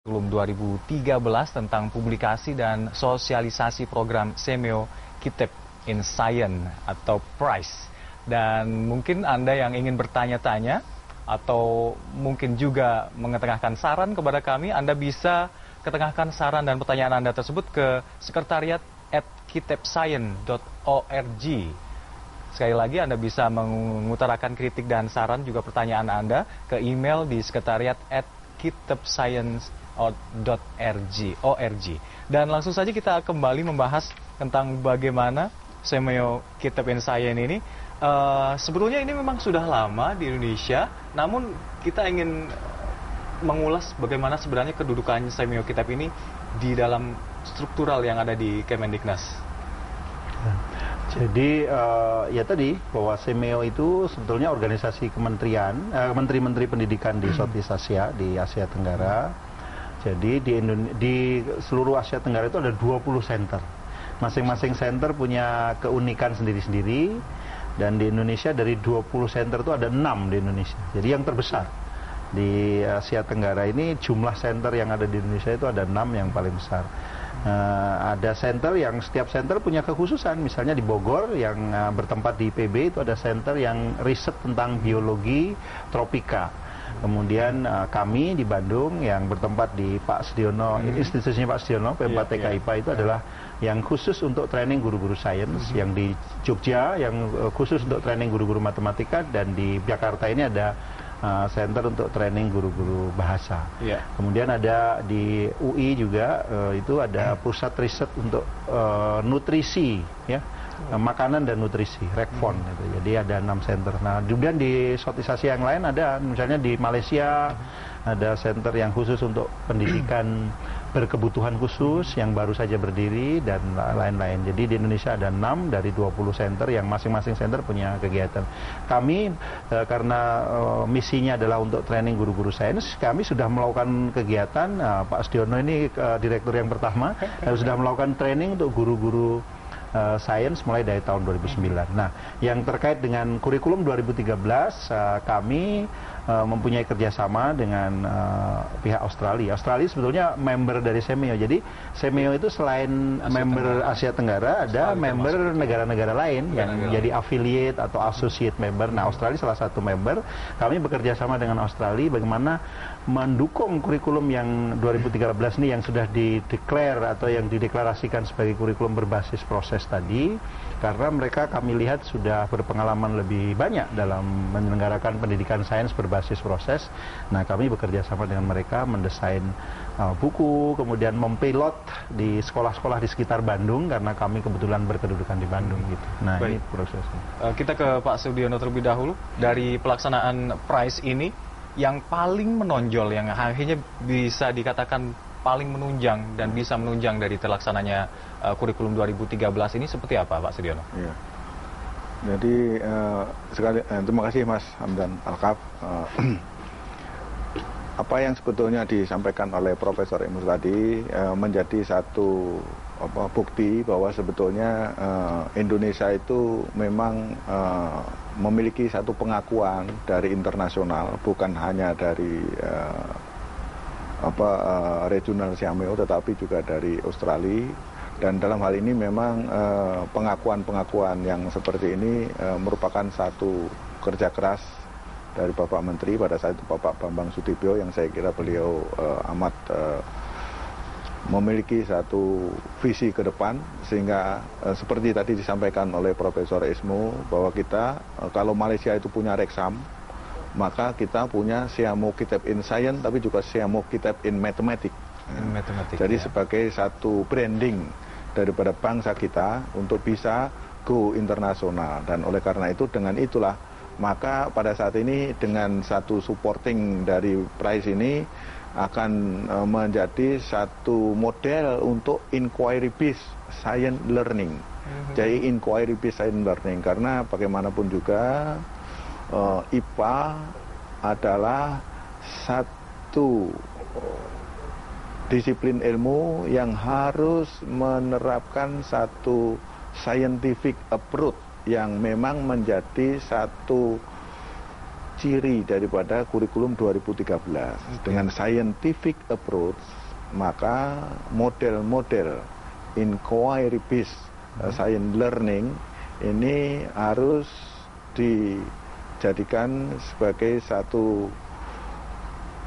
kurikulum 2013 tentang publikasi dan sosialisasi program Semeo Kitab in Science atau PRISE. Dan mungkin Anda yang ingin bertanya-tanya atau mungkin juga mengetengahkan saran kepada kami, Anda bisa ketengahkan saran dan pertanyaan Anda tersebut ke sekretariat@kitabscience.org. Sekali lagi Anda bisa mengutarakan kritik dan saran juga pertanyaan Anda ke email di sekretariat@kitabscience.org. Dan langsung saja kita kembali membahas tentang bagaimana Semeo Kitab in Science ini. Sebetulnya ini memang sudah lama di Indonesia, namun kita ingin mengulas bagaimana sebenarnya kedudukan Semeo Kitab ini di dalam struktural yang ada di Kemendiknas. Jadi ya tadi bahwa Semeo itu sebetulnya organisasi kementerian, menteri-menteri pendidikan di Southeast Asia, di Asia Tenggara. Jadi di seluruh Asia Tenggara itu ada 20 center. Masing-masing center punya keunikan sendiri-sendiri. Dan di Indonesia dari 20 center itu ada 6 di Indonesia. Jadi yang terbesar di Asia Tenggara ini jumlah center yang ada di Indonesia itu ada 6 yang paling besar. Ada center yang setiap center punya kekhususan. Misalnya di Bogor yang bertempat di IPB itu ada center yang riset tentang biologi tropika. Kemudian kami di Bandung yang bertempat di Pak Sudiono, institusinya Pak Sudiono, P4TK IPA itu adalah yang khusus untuk training guru-guru sains, yang di Jogja yang khusus untuk training guru-guru matematika, dan di Jakarta ini ada center untuk training guru-guru bahasa. Kemudian ada di UI juga itu ada pusat riset untuk nutrisi, ya, makanan dan nutrisi, Rekfon. Gitu. Jadi ada 6 center. Nah, kemudian di Southeast Asia yang lain ada, misalnya di Malaysia ada center yang khusus untuk pendidikan berkebutuhan khusus yang baru saja berdiri dan lain-lain. Jadi di Indonesia ada 6 dari 20 center yang masing-masing center punya kegiatan. Kami karena misinya adalah untuk training guru-guru sains, kami sudah melakukan kegiatan, Pak Sudiono ini direktur yang pertama, sudah melakukan training untuk guru-guru sains mulai dari tahun 2009. Nah, yang terkait dengan kurikulum 2013, kami mempunyai kerjasama dengan pihak Australia. Australia sebetulnya member dari Semeo. Jadi Semeo itu selain member Asia Tenggara, ada member negara-negara lain yang jadi affiliate atau associate member. Nah, Australia salah satu member. Kami bekerja sama dengan Australia bagaimana mendukung kurikulum yang 2013 ini yang sudah dideklar atau yang dideklarasikan sebagai kurikulum berbasis proses tadi, karena mereka kami lihat sudah berpengalaman lebih banyak dalam menyelenggarakan pendidikan sains berbasis proses. Nah, kami bekerja sama dengan mereka mendesain buku, kemudian mempilot di sekolah-sekolah di sekitar Bandung karena kami kebetulan berkedudukan di Bandung gitu. Nah, ini prosesnya. Kita ke Pak Sudiono terlebih dahulu. Dari pelaksanaan PRISE ini, yang paling menonjol, yang akhirnya bisa dikatakan paling menunjang dan bisa menunjang dari terlaksananya kurikulum 2013 ini seperti apa, Pak Sudiono? Iya. Jadi terima kasih Mas Hamdan Alkaf. Apa yang sebetulnya disampaikan oleh Profesor Emus tadi menjadi satu bukti bahwa sebetulnya Indonesia itu memang memiliki satu pengakuan dari internasional, bukan hanya dari regional Semeo, tetapi juga dari Australia. Dan dalam hal ini memang pengakuan-pengakuan yang seperti ini merupakan satu kerja keras dari Bapak Menteri pada saat itu, Bapak Bambang Sutibyo, yang saya kira beliau amat memiliki satu visi ke depan, sehingga seperti tadi disampaikan oleh Profesor Ismu bahwa kita kalau Malaysia itu punya Reksam, maka kita punya Semeo Kitab in Science, tapi juga Semeo Kitab in Mathematics. Jadi sebagai satu branding daripada bangsa kita untuk bisa go internasional. Dan oleh karena itu, dengan itulah maka pada saat ini dengan satu supporting dari PRISE ini akan menjadi satu model untuk inquiry based science learning. Jadi inquiry based science learning, karena bagaimanapun juga IPA adalah satu disiplin ilmu yang harus menerapkan satu scientific approach yang memang menjadi satu ciri daripada kurikulum 2013. Dengan scientific approach, maka model-model inquiry based science learning ini harus dijadikan sebagai satu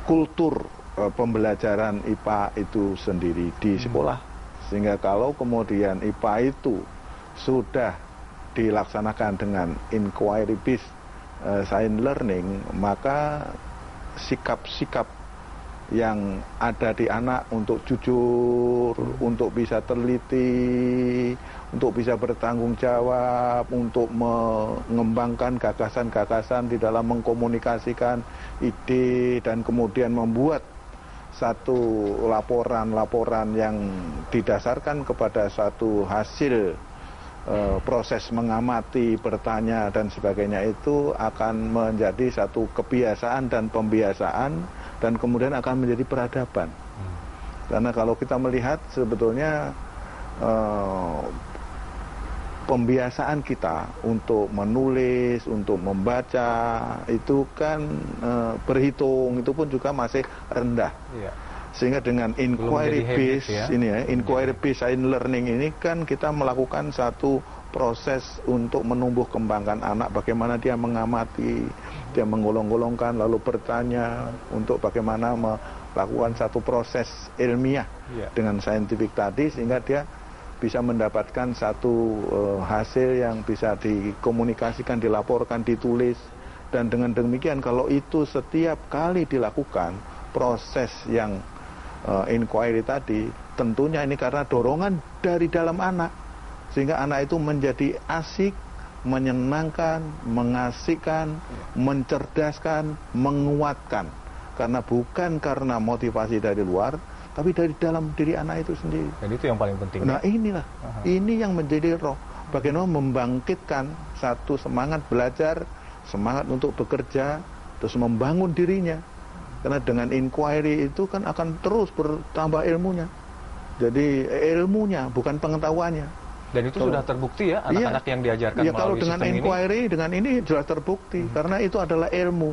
kultur pembelajaran IPA itu sendiri di sekolah. Sehingga kalau kemudian IPA itu sudah dilaksanakan dengan inquiry based science learning, maka sikap-sikap yang ada di anak untuk jujur, untuk bisa teliti, untuk bisa bertanggung jawab, untuk mengembangkan gagasan-gagasan di dalam mengkomunikasikan ide dan kemudian membuat satu laporan-laporan yang didasarkan kepada satu hasil proses mengamati, bertanya dan sebagainya, itu akan menjadi satu kebiasaan dan pembiasaan dan kemudian akan menjadi peradaban. Karena kalau kita melihat sebetulnya pembiasaan kita untuk menulis, untuk membaca itu kan berhitung itu pun juga masih rendah. Iya. Sehingga dengan inquiry based inquiry based science learning ini kan kita melakukan satu proses untuk menumbuh kembangkan anak, bagaimana dia mengamati, dia menggolong-golongkan lalu bertanya, untuk bagaimana melakukan satu proses ilmiah dengan scientific tadi, sehingga dia bisa mendapatkan satu hasil yang bisa dikomunikasikan, dilaporkan, ditulis. Dan dengan demikian kalau itu setiap kali dilakukan proses yang inquiry tadi, tentunya ini karena dorongan dari dalam anak, sehingga anak itu menjadi asik, menyenangkan, mengasihkan, mencerdaskan, menguatkan, karena bukan karena motivasi dari luar, tapi dari dalam diri anak itu sendiri. Dan itu yang paling penting. Nah inilah, ini yang menjadi roh, bagaimana membangkitkan satu semangat belajar, semangat untuk bekerja, terus membangun dirinya. Karena dengan inquiry itu kan akan terus bertambah ilmunya. Jadi ilmunya, bukan pengetahuannya. Dan itu sudah terbukti ya, anak-anak yang diajarkan melalui kalau dengan sistem inquiry, dengan ini jelas terbukti. Karena itu adalah ilmu,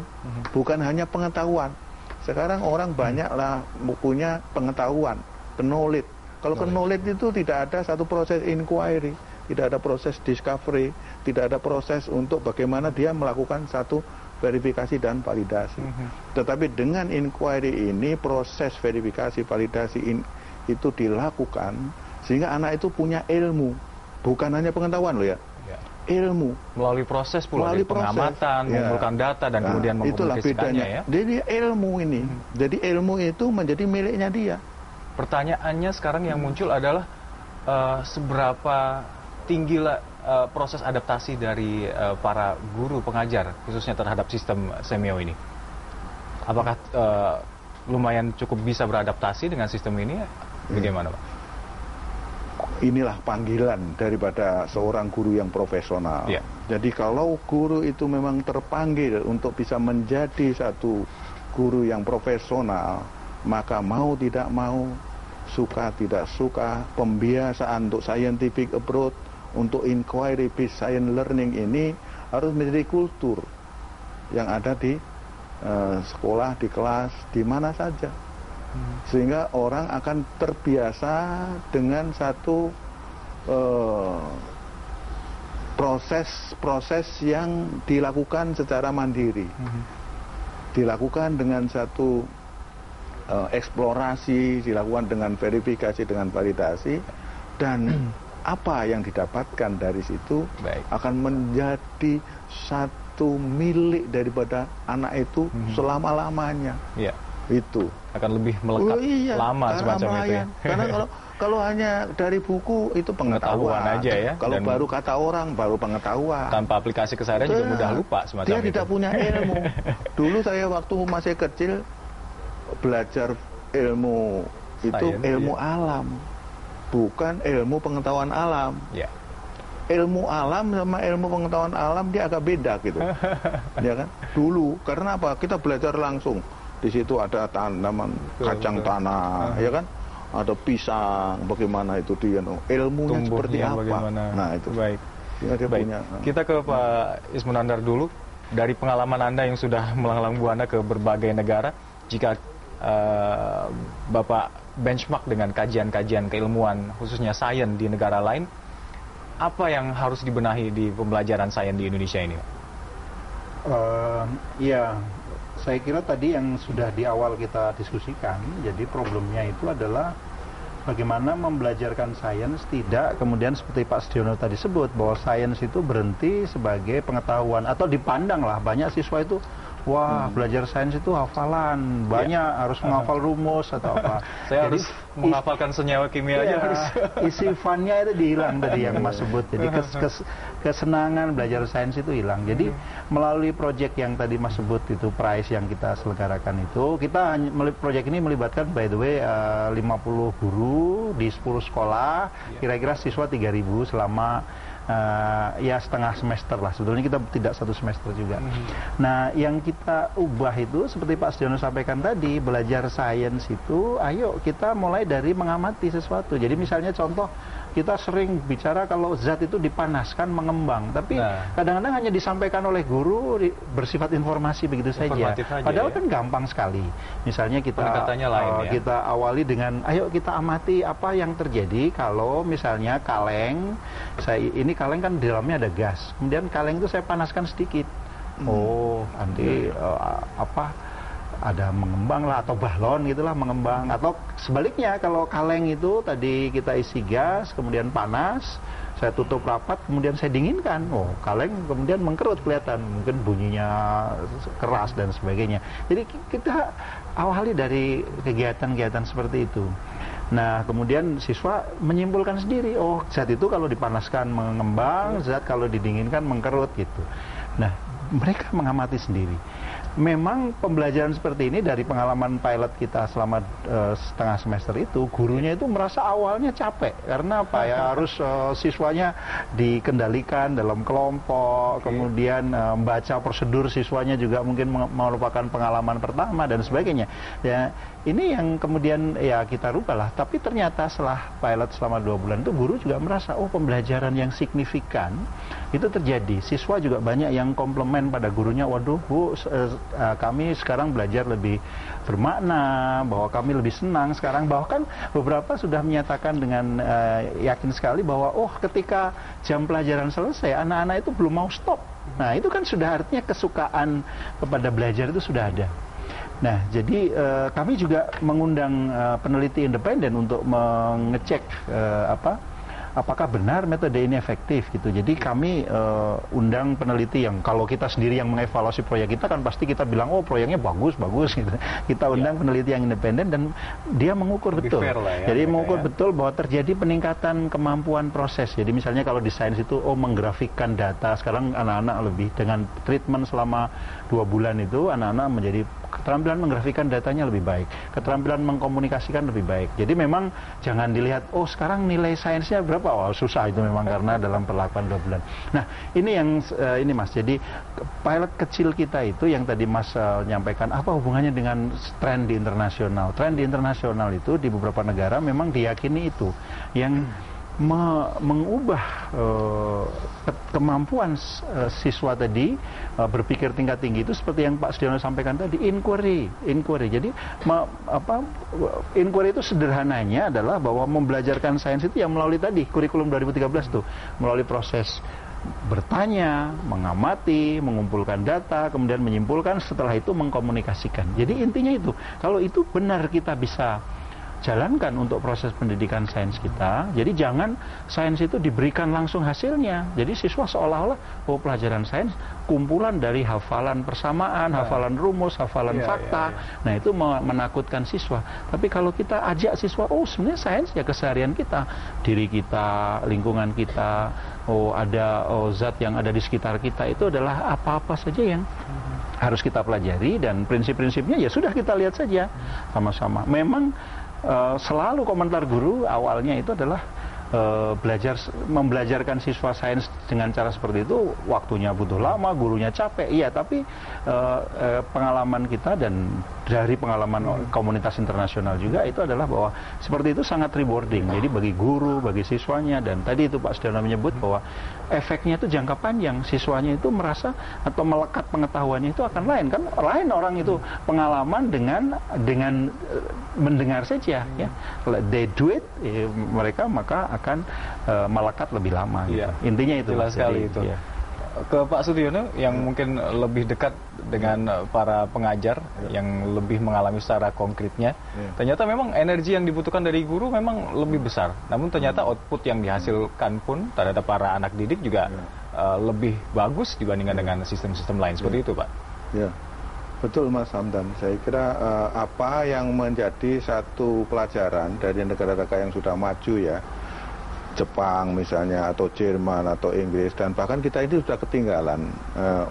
bukan hanya pengetahuan. Sekarang orang banyaklah bukunya pengetahuan, knowledge. Kalau knowledge itu tidak ada satu proses inquiry, tidak ada proses discovery, tidak ada proses untuk bagaimana dia melakukan satu verifikasi dan validasi. Tetapi dengan inquiry ini, proses verifikasi, validasi itu dilakukan sehingga anak itu punya ilmu, bukan hanya pengetahuan loh ya. Ilmu melalui proses pula, melalui pengamatan, mengumpulkan data dan kemudian mengkomunikasikannya ya. Jadi ilmu ini, jadi ilmu itu menjadi miliknya dia. Pertanyaannya sekarang yang muncul adalah seberapa tinggilah proses adaptasi dari para guru pengajar khususnya terhadap sistem semio ini. Apakah lumayan cukup bisa beradaptasi dengan sistem ini? Bagaimana, Pak? Inilah panggilan daripada seorang guru yang profesional. Jadi kalau guru itu memang terpanggil untuk bisa menjadi satu guru yang profesional, maka mau tidak mau, suka tidak suka, pembiasaan untuk scientific approach, untuk inquiry based science learning ini harus menjadi kultur yang ada di sekolah, di kelas, di mana saja. Sehingga orang akan terbiasa dengan satu proses yang dilakukan secara mandiri, dilakukan dengan satu eksplorasi, dilakukan dengan verifikasi, dengan validasi, dan apa yang didapatkan dari situ akan menjadi satu milik daripada anak itu selama-lamanya. Itu akan lebih melekat lama semacam itu ya. Karena kalau hanya dari buku itu pengetahuan aja ya. Kalau baru kata orang baru pengetahuan. Tanpa aplikasi keseharian juga mudah lupa semacam dia itu. Dia tidak punya ilmu. Dulu saya waktu masih kecil belajar ilmu itu ilmu alam, bukan ilmu pengetahuan alam. Ilmu alam sama ilmu pengetahuan alam dia agak beda gitu. Ya kan? Dulu karena apa? Kita belajar langsung. Di situ ada tanaman kacang tanah, ya kan? Ada pisang, bagaimana itu dia, ilmunya seperti apa? Bagaimana? Nah itu. Baik. Dia punya. Kita ke Pak Ismunandar dulu. dari pengalaman Anda yang sudah melanglang buana ke berbagai negara, jika Bapak benchmark dengan kajian-kajian keilmuan, khususnya sains di negara lain, apa yang harus dibenahi di pembelajaran sains di Indonesia ini? Ya, saya kira tadi yang sudah di awal kita diskusikan, jadi problemnya itu adalah bagaimana membelajarkan sains tidak kemudian seperti Pak Sudiono tadi sebut, bahwa sains itu berhenti sebagai pengetahuan atau dipandang lah banyak siswa itu, wah belajar sains itu hafalan, banyak harus menghafal rumus atau apa. Saya harus menghafalkan senyawa kimia aja harus. Isi funnya itu dihilang tadi yang Mas sebut. Jadi kesenangan belajar sains itu hilang. Jadi melalui proyek yang tadi Mas sebut itu prize yang kita selenggarakan itu, kita proyek ini melibatkan by the way 50 guru di 10 sekolah, kira-kira siswa 3.000 selama ya setengah semester lah. Sebetulnya kita tidak satu semester juga. Nah, yang kita ubah itu seperti Pak Sudiono sampaikan tadi, belajar sains itu, ayo kita mulai dari mengamati sesuatu. Jadi misalnya contoh, kita sering bicara kalau zat itu dipanaskan mengembang, tapi kadang-kadang hanya disampaikan oleh guru bersifat informasi begitu saja. Padahal kan gampang sekali. Misalnya kita kita awali dengan, ayo kita amati apa yang terjadi kalau misalnya kaleng, ini kaleng kan di dalamnya ada gas, kemudian kaleng itu saya panaskan sedikit. Oh, nanti ada mengembang lah, atau balon gitulah mengembang. Atau sebaliknya, kalau kaleng itu tadi kita isi gas, kemudian panas, saya tutup rapat, kemudian saya dinginkan, oh kaleng kemudian mengkerut, kelihatan mungkin bunyinya keras dan sebagainya. Jadi kita awali dari kegiatan-kegiatan seperti itu. Nah, kemudian siswa menyimpulkan sendiri, oh zat itu kalau dipanaskan mengembang, zat kalau didinginkan mengkerut gitu. Nah, mereka mengamati sendiri. Memang pembelajaran seperti ini dari pengalaman pilot kita selama setengah semester itu, gurunya itu merasa awalnya capek karena apa ya, harus siswanya dikendalikan dalam kelompok, kemudian membaca prosedur siswanya juga mungkin merupakan pengalaman pertama dan sebagainya. Ya, ini yang kemudian ya kita rubah lah. Tapi ternyata setelah pilot selama 2 bulan itu, guru juga merasa, oh pembelajaran yang signifikan itu terjadi. Siswa juga banyak yang komplement pada gurunya, waduh Bu, kami sekarang belajar lebih bermakna, bahwa kami lebih senang sekarang. Bahkan beberapa sudah menyatakan dengan yakin sekali bahwa oh ketika jam pelajaran selesai, anak-anak itu belum mau stop. Nah itu kan sudah artinya kesukaan kepada belajar itu sudah ada. Nah, jadi kami juga mengundang peneliti independen untuk mengecek apakah benar metode ini efektif gitu. Jadi kami undang peneliti yang, kalau kita sendiri yang mengevaluasi proyek kita kan pasti kita bilang oh proyeknya bagus gitu. Kita undang peneliti yang independen dan dia mengukur betul. Jadi mengukur betul bahwa terjadi peningkatan kemampuan proses. Jadi misalnya kalau di sains itu menggrafikkan data, sekarang anak-anak lebih dengan treatment selama 2 bulan itu anak-anak menjadi keterampilan menggrafikkan datanya lebih baik, keterampilan mengkomunikasikan lebih baik. Jadi memang jangan dilihat, oh sekarang nilai sainsnya berapa, wah susah itu memang karena dalam perlakuan 2 bulan. Nah ini yang ini Mas, jadi pilot kecil kita itu yang tadi Mas nyampaikan, apa hubungannya dengan tren di internasional. Tren di internasional itu di beberapa negara memang diyakini itu yang mengubah kemampuan siswa tadi berpikir tingkat tinggi itu seperti yang Pak Sudiono sampaikan tadi, inquiry. Jadi inquiry itu sederhananya adalah bahwa membelajarkan sains itu yang melalui tadi kurikulum 2013 tuh, melalui proses bertanya, mengamati, mengumpulkan data, kemudian menyimpulkan, setelah itu mengkomunikasikan. Jadi intinya itu, kalau itu benar kita bisa jalankan untuk proses pendidikan sains kita. Jadi jangan sains itu diberikan langsung hasilnya. Jadi siswa seolah-olah oh pelajaran sains kumpulan dari hafalan persamaan, hafalan rumus, hafalan fakta. Nah itu menakutkan siswa. Tapi kalau kita ajak siswa, oh sebenarnya sains ya keseharian kita, diri kita, lingkungan kita, ada zat yang ada di sekitar kita, itu adalah apa-apa saja yang harus kita pelajari, dan prinsip-prinsipnya ya sudah kita lihat saja sama-sama. Memang selalu komentar guru awalnya itu adalah membelajarkan siswa sains dengan cara seperti itu waktunya butuh lama, gurunya capek. Iya, tapi pengalaman kita dan dari pengalaman komunitas internasional juga itu adalah bahwa seperti itu sangat rewarding. Jadi bagi guru, bagi siswanya, dan tadi itu Pak Sudiono menyebut bahwa efeknya itu jangka panjang. Siswanya itu merasa atau melekat pengetahuannya itu akan lain kan. Lain orang itu pengalaman dengan mendengar saja ya. They do it, mereka maka akan melekat lebih lama gitu. Intinya itu. Jelas sekali itu. Ya. Ke Pak Sudiono yang mungkin lebih dekat dengan para pengajar yang lebih mengalami secara konkretnya, ternyata memang energi yang dibutuhkan dari guru memang lebih besar. Namun ternyata output yang dihasilkan pun terhadap para anak didik juga lebih bagus dibandingkan dengan sistem-sistem lain. Seperti itu, Pak. Ya, betul Mas Hamdan. Saya kira apa yang menjadi satu pelajaran dari negara-negara yang sudah maju ya, Jepang misalnya, atau Jerman, atau Inggris, dan bahkan kita ini sudah ketinggalan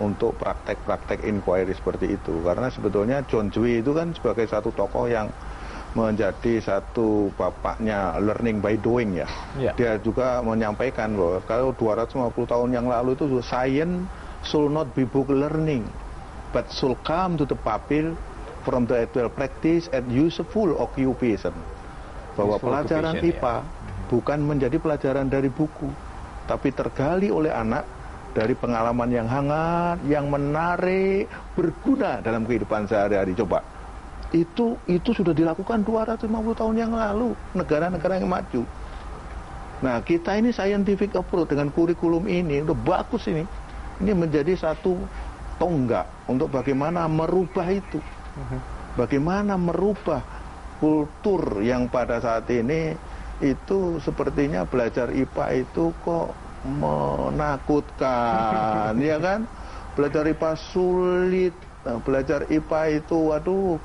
untuk praktek-praktek inquiry seperti itu. Karena sebetulnya John Dewey itu kan sebagai satu tokoh yang menjadi satu bapaknya learning by doing ya. Dia juga menyampaikan bahwa kalau 250 tahun yang lalu itu science should not be book learning, but should come to the public from the actual practice and useful occupation. Bahwa pelajaran IPA bukan menjadi pelajaran dari buku, tapi tergali oleh anak dari pengalaman yang hangat, yang menarik, berguna dalam kehidupan sehari-hari. Coba, itu sudah dilakukan 250 tahun yang lalu, negara-negara yang maju. Nah, kita ini scientific approach dengan kurikulum ini, udah bagus ini. Ini menjadi satu tonggak untuk bagaimana merubah itu. Bagaimana merubah kultur yang pada saat ini itu sepertinya belajar IPA itu kok menakutkan, ya kan? Belajar IPA sulit, belajar IPA itu waduh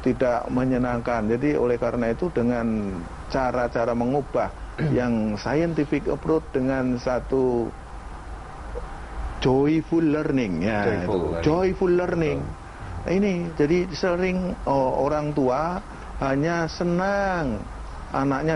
tidak menyenangkan. Jadi oleh karena itu dengan cara-cara mengubah yang scientific approach dengan satu joyful learning ya, joyful learning. Nah, ini jadi sering orang tua hanya senang anaknya